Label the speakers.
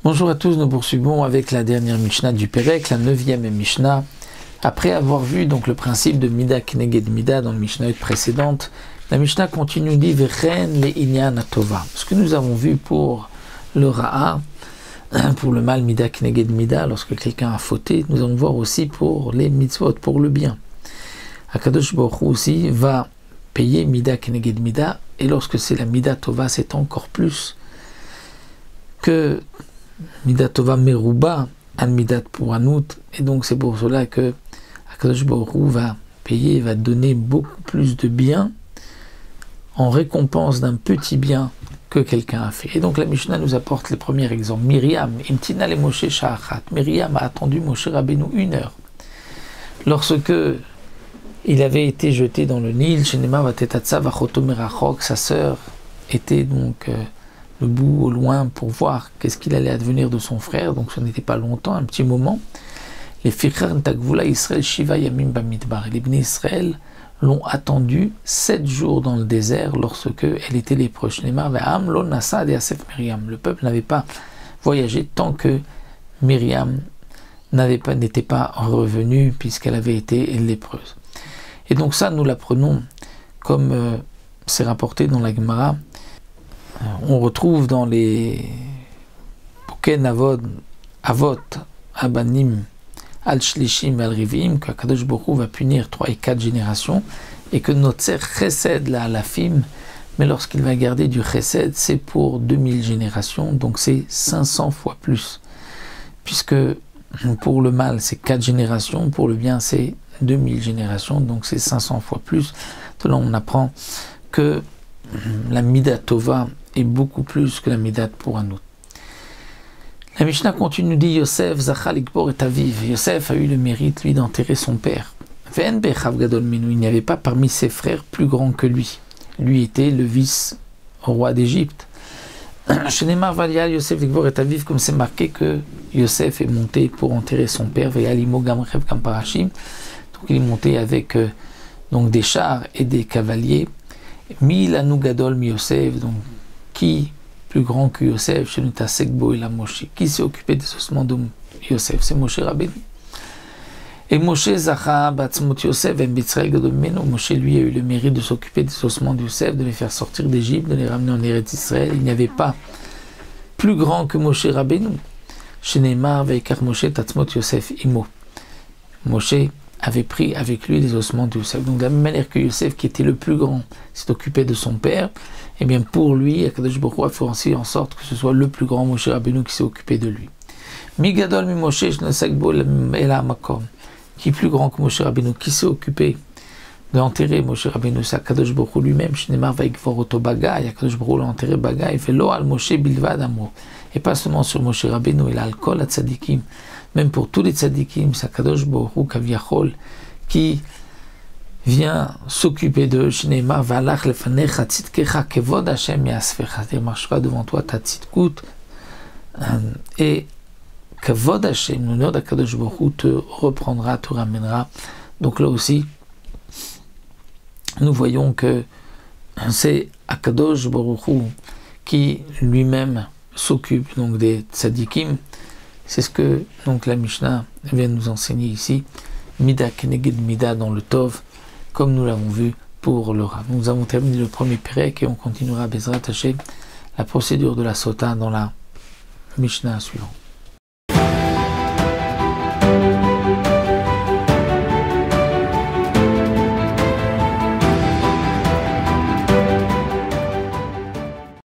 Speaker 1: Bonjour à tous, nous poursuivons avec la dernière Mishnah du Pérec, la 9e Mishnah. Après avoir vu donc le principe de Mida Keneged Mida dans le Mishnah précédente, la Mishnah continue dit Vechen le Inyan Tova. Ce que nous avons vu pour le Ra'a, pour le mal Mida Keneged Mida, lorsque quelqu'un a fauté, nous allons voir aussi pour les mitzvot, pour le bien. Akadosh Baruch Hu aussi va payer Mida Keneged Mida, et lorsque c'est la Mida Tova, c'est encore plus que Midat Tova Meruba, An Midat pour Anout, et donc c'est pour cela que Akadosh Baruch Hu va payer, va donner beaucoup plus de bien en récompense d'un petit bien que quelqu'un a fait. Et donc la Mishnah nous apporte les premiers exemples. Myriam, Imtina le Moshe Sha'achat. Myriam a attendu Moshe Rabbeinu 1 heure. Lorsque il avait été jeté dans le Nil, Shenema Vatetatsa Vachoto Merachok, sa sœur était donc le bout au loin pour voir qu'est-ce qu'il allait advenir de son frère, donc ce n'était pas longtemps, un petit moment. Les Fichar Ntagvula Israël Shiva Yamim Bamidbar, les Bnei Israël l'ont attendu 7 jours dans le désert lorsque elle était lépreuse. Le peuple n'avait pas voyagé tant que Myriam n'était pas revenue puisqu'elle avait été lépreuse. Et donc ça, nous l'apprenons comme c'est rapporté dans la Gemara. On retrouve dans les Poken Avot, Abanim, Al-Shlishim, Al-Rivim, qu'Akadosh Baruch Hu va punir 3 et 4 générations, et que Notzer Chesed la Alafim, mais lorsqu'il va garder du Chesed, c'est pour 2000 générations, donc c'est 500 fois plus. Puisque pour le mal, c'est 4 générations, pour le bien, c'est 2000 générations, donc c'est 500 fois plus. De là, on apprend que la Midat Tova est beaucoup plus que la Midat pour un autre. La Mishnah continue, dit Yosef Zachal Ikbor et Aviv. Yosef a eu le mérite, lui, d'enterrer son père. Ve'en bechav gadol minu. Il n'y avait pas parmi ses frères plus grand que lui. Lui était le vice-roi d'Égypte. Shenemar Valial Yosef Ikbor et Aviv, comme c'est marqué que Yosef est monté pour enterrer son père. Ve'alimo gamrev kamparashim. Donc il est monté avec donc des chars et des cavaliers. Milanu gadol mi Yosef, donc qui plus grand que Yosef, chez Sekbo et la Moshe, qui s'est occupé des ossements de Yosef, c'est Moshe Rabbeinu. Et Moshe Zacha Batzmot Yosef et Mitzrayel gadol menu, Moshe lui a eu le mérite de s'occuper des ossements de Yosef, de les faire sortir d'Égypte, de les ramener en Eretz Israël. Il n'y avait pas plus grand que Moshe Rabbeinu. Chez Neymar veikar Moshe Tatzmot Yosef Imo. Moshe avait pris avec lui les ossements de Yosef. Donc de la même manière que Yosef, qui était le plus grand, s'est occupé de son père, et bien pour lui, Akadosh Baruch Hu a fait aussi en sorte que ce soit le plus grand Moshe Rabbeinu qui s'est occupé de lui. Mi gadol mi Moshe shnesakbo ela makom. Qui est plus grand que Moshe Rabbeinu, qui s'est occupé d'enterrer Moshe Rabbeinu, c'est Akadosh Baruch Hu lui-même. Shnemar vaikvor oto bagay. Akadosh Baruch Hu l'a enterré bagay. Velo al Moshe bilvad amo. Et pas seulement sur Moshe Rabbeinu, il a al kol atzadikim. Même pour tous les tzadikim, c'est Akadosh Baruch Hu kaviachol qui vient s'occuper de Shneimar Valach lefanecha tzidkecha kevod Hashem yasfecha. Il marchera devant toi ta tzidkout et kevod Hashem, l'honneur d'Akadosh Baruch Hu te reprendra, te ramènera. Donc là aussi, nous voyons que c'est Akadosh Baruch Hu qui lui-même s'occupe donc des tzadikim. C'est ce que donc la Mishnah vient nous enseigner ici, Mida Keneged Mida dans le Tov, comme nous l'avons vu pour le Ra. Nous avons terminé le premier Pérec et on continuera à Bezrat Hashem la procédure de la Sota dans la Mishnah suivante.